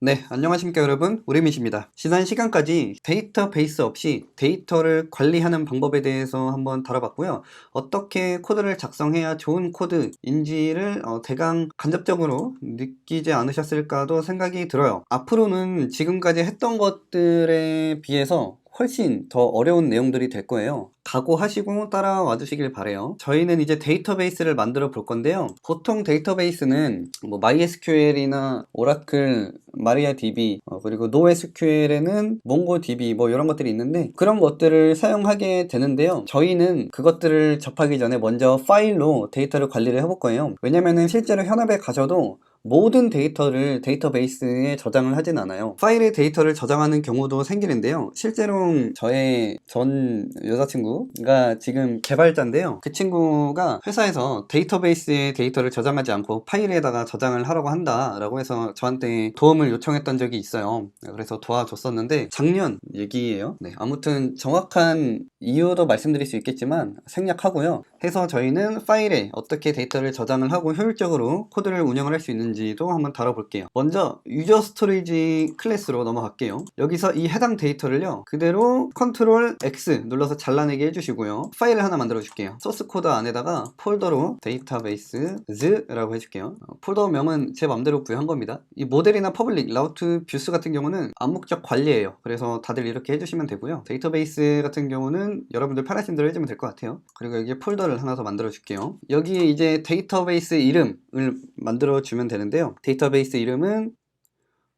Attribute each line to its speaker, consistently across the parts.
Speaker 1: 네, 안녕하십니까 여러분. 우리밋입니다. 지난 시간까지 데이터베이스 없이 데이터를 관리하는 방법에 대해서 한번 다뤄봤고요. 어떻게 코드를 작성해야 좋은 코드인지를 대강 간접적으로 느끼지 않으셨을까도 생각이 들어요. 앞으로는 지금까지 했던 것들에 비해서 훨씬 더 어려운 내용들이 될 거예요. 각오하시고 따라와 주시길 바래요. 저희는 이제 데이터베이스를 만들어 볼 건데요. 보통 데이터베이스는 뭐 MySQL이나 오라클, 마리아DB, 그리고 NoSQL에는 몽고DB 뭐 이런 것들이 있는데 그런 것들을 사용하게 되는데요. 저희는 그것들을 접하기 전에 먼저 파일로 데이터를 관리를 해볼 거예요. 왜냐면은 실제로 현업에 가셔도 모든 데이터를 데이터베이스에 저장을 하진 않아요. 파일에 데이터를 저장하는 경우도 생기는데요. 실제로 저의 전 여자친구가 지금 개발자인데요. 그 친구가 회사에서 데이터베이스에 데이터를 저장하지 않고 파일에다가 저장을 하라고 한다라고 해서 저한테 도움을 요청했던 적이 있어요. 그래서 도와줬었는데 작년 얘기예요. 네, 아무튼 정확한 이유도 말씀드릴 수 있겠지만 생략하고요. 해서 저희는 파일에 어떻게 데이터를 저장을 하고 효율적으로 코드를 운영을 할 수 있는지도 한번 다뤄볼게요. 먼저 유저 스토리지 클래스로 넘어갈게요. 여기서 이 해당 데이터를요 그대로 컨트롤 X 눌러서 잘라내게 해주시고요. 파일을 하나 만들어 줄게요. 소스 코드 안에다가 폴더로 데이터베이스즈라고 해줄게요. 폴더명은 제 맘대로 구현한 겁니다. 이 모델이나 퍼블릭, 라우트, 뷰스 같은 경우는 암묵적 관리예요. 그래서 다들 이렇게 해주시면 되고요. 데이터베이스 같은 경우는 여러분들 편하신 대로 해주면 될 것 같아요. 그리고 여기에 폴더를 하나 더 만들어 줄게요. 여기에 이제 데이터베이스 이름을 만들어 주면 되는데요. 데이터베이스 이름은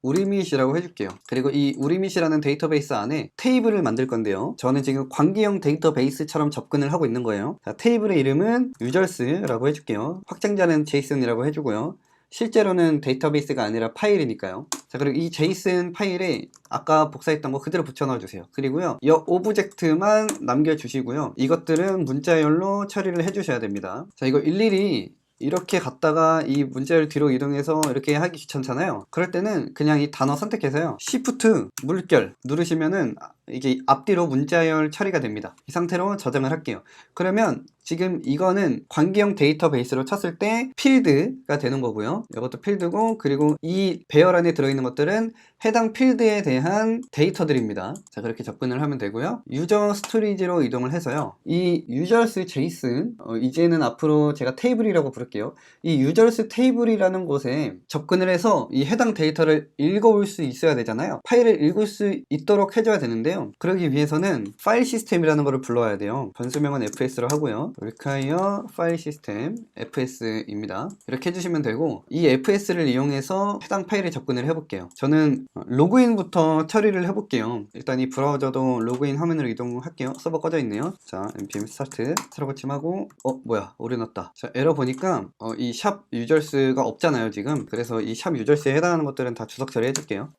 Speaker 1: 우리밋이라고 해줄게요. 그리고 이 우리밋이라는 데이터베이스 안에 테이블을 만들 건데요. 저는 지금 관계형 데이터베이스처럼 접근을 하고 있는 거예요. 자, 테이블의 이름은 유저스라고 해줄게요. 확장자는 제이슨이라고 해주고요. 실제로는 데이터베이스가 아니라 파일이니까요. 자, 그리고 이 제이슨 파일에 아까 복사했던 거 그대로 붙여 넣어주세요. 그리고요, 이 오브젝트만 남겨주시고요. 이것들은 문자열로 처리를 해주셔야 됩니다. 자, 이거 일일이 이렇게 갔다가 이 문자열 뒤로 이동해서 이렇게 하기 귀찮잖아요. 그럴 때는 그냥 이 단어 선택해서요, Shift 물결 누르시면은 이게 앞뒤로 문자열 처리가 됩니다. 이 상태로 저장을 할게요. 그러면 지금 이거는 관계형 데이터베이스로 쳤을 때 필드가 되는 거고요. 이것도 필드고, 그리고 이 배열 안에 들어있는 것들은 해당 필드에 대한 데이터들입니다. 자, 그렇게 접근을 하면 되고요. 유저 스토리지로 이동을 해서요, 이 유저스 제이슨, 이제는 앞으로 제가 테이블이라고 부를게요. 이 유저스 테이블이라는 곳에 접근을 해서 이 해당 데이터를 읽어올 수 있어야 되잖아요. 파일을 읽을 수 있도록 해줘야 되는데요. 그러기 위해서는 파일 시스템이라는 것을 불러와야 돼요. 변수명은 fs로 하고요. require 파일 시스템 fs입니다. 이렇게 해주시면 되고, 이 fs를 이용해서 해당 파일에 접근을 해볼게요. 저는 로그인부터 처리를 해볼게요. 일단 이 브라우저도 로그인 화면으로 이동할게요. 서버 꺼져 있네요. 자, npm 스타트 새로 고침하고, 뭐야, 오류 났다. 자, 에러 보니까 이 샵 유저스가 없잖아요 지금. 그래서 이 샵 유저스에 해당하는 것들은 다 주석 처리 해줄게요.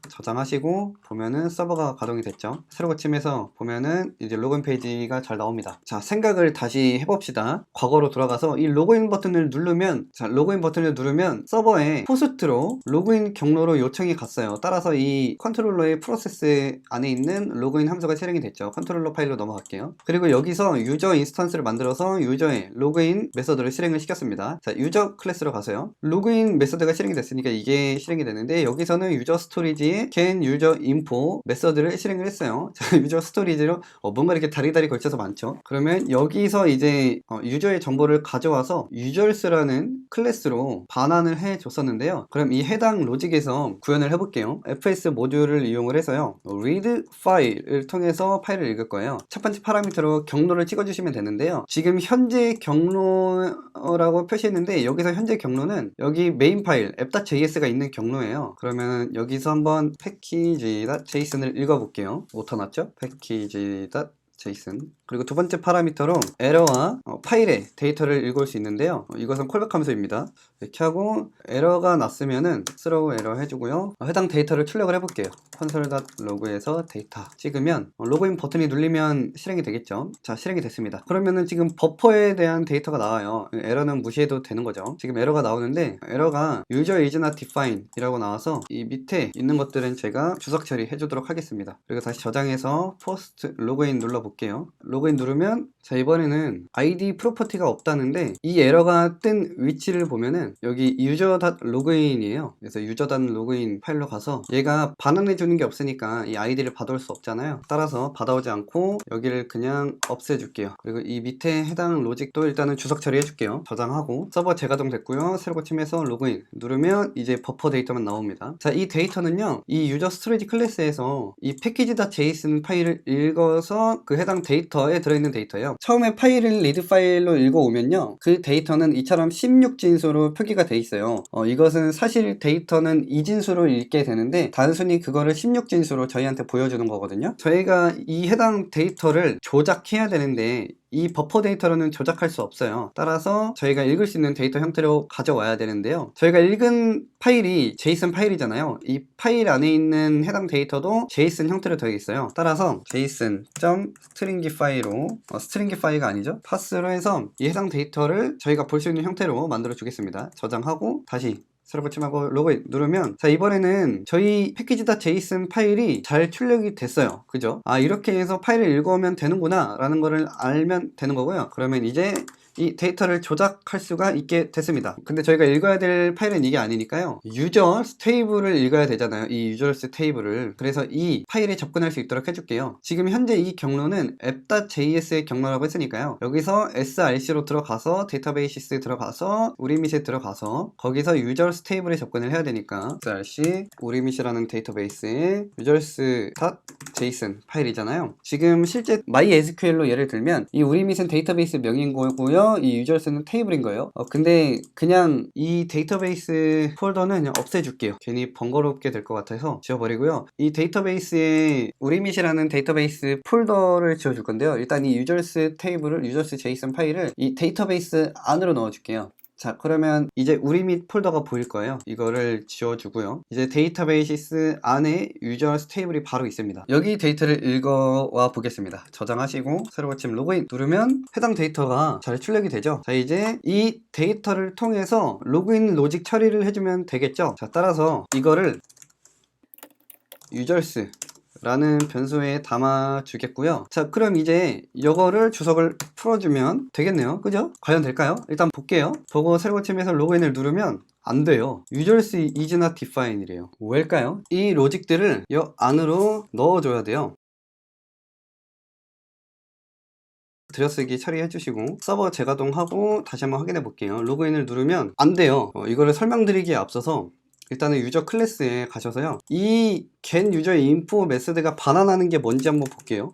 Speaker 1: 저장하시고 보면은 서버가 가동이 됐죠. 새로 고침해서 보면은 이제 로그인 페이지가 잘 나옵니다. 자, 생각을 다시 해봅시다. 과거로 돌아가서 이 로그인 버튼을 누르면, 자, 로그인 버튼을 누르면 서버에 호스트로 로그인 경로로 요청이 갔어요. 따라서 이 컨트롤러의 프로세스 안에 있는 로그인 함수가 실행이 됐죠. 컨트롤러 파일로 넘어갈게요. 그리고 여기서 유저 인스턴스를 만들어서 유저의 로그인 메서드를 실행을 시켰습니다. 자, 유저 클래스로 가서요, 로그인 메서드가 실행이 됐으니까 이게 실행이 되는데, 여기서는 유저 스토리지 can user info 메서드를 실행을 했어요. 자, 유저 스토리지로 뭔가 이렇게 다리다리 걸쳐서 많죠. 그러면 여기서 이제 유저의 정보를 가져와서 유저스라는 클래스로 반환을 해 줬었는데요. 그럼 이 해당 로직에서 구현을 해볼게요. fs 모듈을 이용을 해서요, read 파일을 통해서 파일을 읽을 거예요. 첫 번째 파라미터로 경로를 찍어주시면 되는데요. 지금 현재 경로라고 표시했는데, 여기서 현재 경로는 여기 메인 파일 app.js가 있는 경로예요. 그러면 여기서 한번 package.json을 읽어볼게요. 오타 났죠? package.json. 그리고 두 번째 파라미터로 에러와 파일의 데이터를 읽을 수 있는데요. 이것은 콜백 함수입니다. 이렇게 하고 에러가 났으면은 throw 에러 해주고요. 해당 데이터를 출력을 해볼게요. console.log에서 데이터 찍으면 로그인 버튼이 눌리면 실행이 되겠죠. 자, 실행이 됐습니다. 그러면은 지금 버퍼에 대한 데이터가 나와요. 에러는 무시해도 되는 거죠. 지금 에러가 나오는데, 에러가 user is not defined 이라고 나와서 이 밑에 있는 것들은 제가 주석 처리 해주도록 하겠습니다. 그리고 다시 저장해서 post 로그인 눌러볼게요. 볼게요. 로그인 누르면 자, 이번에는 ID 프로퍼티가 없다는데 이 에러가 뜬 위치를 보면은 여기 user.login이에요. 그래서 user.login 파일로 가서 얘가 반환해 주는 게 없으니까 이 아이디를 받아올 수 없잖아요. 따라서 받아오지 않고 여기를 그냥 없애줄게요. 그리고 이 밑에 해당 로직도 일단은 주석 처리해 줄게요. 저장하고 서버 재가동 됐고요. 새로 고침해서 로그인 누르면 이제 버퍼 데이터만 나옵니다. 자, 이 데이터는요, 이 유저 스토리지 클래스에서 이 package.json 파일을 읽어서 그 해당 데이터에 들어있는 데이터예요. 처음에 파일을 리드 파일로 읽어오면요, 그 데이터는 이처럼 16진수로 표기가 돼 있어요. 이것은 사실 데이터는 2진수로 읽게 되는데 단순히 그거를 16진수로 저희한테 보여주는 거거든요. 저희가 이 해당 데이터를 조작해야 되는데 이 버퍼 데이터로는 조작할 수 없어요. 따라서 저희가 읽을 수 있는 데이터 형태로 가져와야 되는데요, 저희가 읽은 파일이 JSON 파일이잖아요. 이 파일 안에 있는 해당 데이터도 JSON 형태로 되어 있어요. 따라서 json.stringify로 stringify가 아니죠, 파스로 해서 이 해당 데이터를 저희가 볼 수 있는 형태로 만들어 주겠습니다. 저장하고 다시 새로 고침하고 로그인 누르면 자, 이번에는 저희 package.json 파일이 잘 출력이 됐어요. 그죠? 아, 이렇게 해서 파일을 읽어오면 되는구나 라는 거를 알면 되는 거고요. 그러면 이제 이 데이터를 조작할 수가 있게 됐습니다. 근데 저희가 읽어야 될 파일은 이게 아니니까요, users 테이블을 읽어야 되잖아요. 이 users 테이블을. 그래서 이 파일에 접근할 수 있도록 해줄게요. 지금 현재 이 경로는 app.js의 경로라고 했으니까요, 여기서 src로 들어가서 데이터베이시스에 들어가서 우리밋에 들어가서 거기서 users 테이블에 접근을 해야 되니까 src 우리밋이라는 데이터베이스에 users.json 파일이잖아요. 지금 실제 MySQL로 예를 들면 이 우리밋은 데이터베이스 명인 거고요, 이 유저스는 테이블인 거예요. 근데 그냥 이 데이터베이스 폴더는 그냥 없애줄게요. 괜히 번거롭게 될 것 같아서 지워버리고요. 이 데이터베이스에 우리밋이라는 데이터베이스 폴더를 지워줄 건데요, 일단 이 유저스 테이블을, 유저스 JSON 파일을 이 데이터베이스 안으로 넣어줄게요. 자, 그러면 이제 우리밋 폴더가 보일 거예요. 이거를 지워주고요. 이제 데이터베이시스 안에 유저스 테이블이 바로 있습니다. 여기 데이터를 읽어와 보겠습니다. 저장하시고 새로 고침 로그인 누르면 해당 데이터가 잘 출력이 되죠. 자, 이제 이 데이터를 통해서 로그인 로직 처리를 해주면 되겠죠. 자, 따라서 이거를 유저스 라는 변수에 담아 주겠고요. 자, 그럼 이제 이거를 주석을 풀어주면 되겠네요. 그죠? 과연 될까요? 일단 볼게요. 보고 새로 고침해서 로그인을 누르면 안 돼요. users is not defined 이래요. 왜일까요? 이 로직들을 이 안으로 넣어줘야 돼요. 들여쓰기 처리해 주시고 서버 재가동하고 다시 한번 확인해 볼게요. 로그인을 누르면 안 돼요. 이거를 설명드리기에 앞서서 일단은 유저 클래스에 가셔서요, 이 get 유저의 인포 메소드가 반환하는 게 뭔지 한번 볼게요.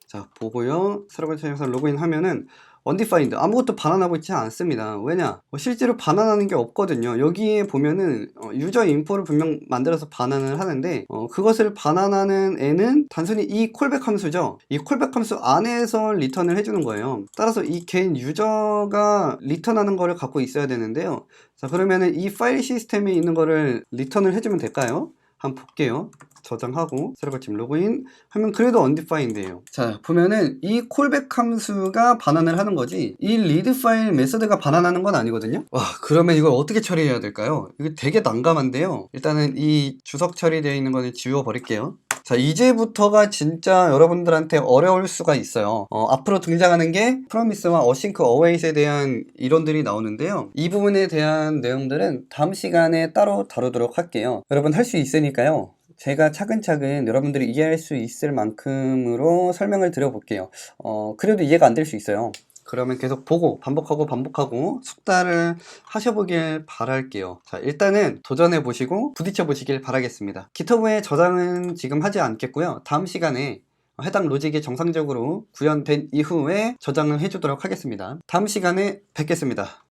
Speaker 1: 자, 보고요. 새로 고침해서 로그인 하면은 undefined, 아무것도 반환하고 있지 않습니다. 왜냐? 실제로 반환하는 게 없거든요. 여기에 보면은 유저 인포를 분명 만들어서 반환을 하는데 그것을 반환하는 애는 단순히 이 콜백 함수죠. 이 콜백 함수 안에서 리턴을 해주는 거예요. 따라서 이 get 유저가 리턴하는 거를 갖고 있어야 되는데요. 자, 그러면은 이 파일 시스템에 있는 거를 리턴을 해주면 될까요? 한번 볼게요. 저장하고 새로 고침 로그인 하면 그래도 undefined예요. 자, 보면은 이 콜백 함수가 반환을 하는 거지 이 리드 파일 메소드가 반환하는 건 아니거든요. 와, 그러면 이걸 어떻게 처리해야 될까요? 이거 되게 난감한데요, 일단은 이 주석 처리되어 있는 거는 지워 버릴게요. 자, 이제부터가 진짜 여러분들한테 어려울 수가 있어요. 앞으로 등장하는 게 프로미스와 어싱크 어웨이트에 대한 이론들이 나오는데요, 이 부분에 대한 내용들은 다음 시간에 따로 다루도록 할게요. 여러분 할 수 있으니까요, 제가 차근차근 여러분들이 이해할 수 있을 만큼으로 설명을 드려볼게요. 그래도 이해가 안 될 수 있어요. 그러면 계속 보고 반복하고 숙달을 하셔보길 바랄게요. 자, 일단은 도전해 보시고 부딪혀 보시길 바라겠습니다. GitHub에 저장은 지금 하지 않겠고요, 다음 시간에 해당 로직이 정상적으로 구현된 이후에 저장을 해주도록 하겠습니다. 다음 시간에 뵙겠습니다.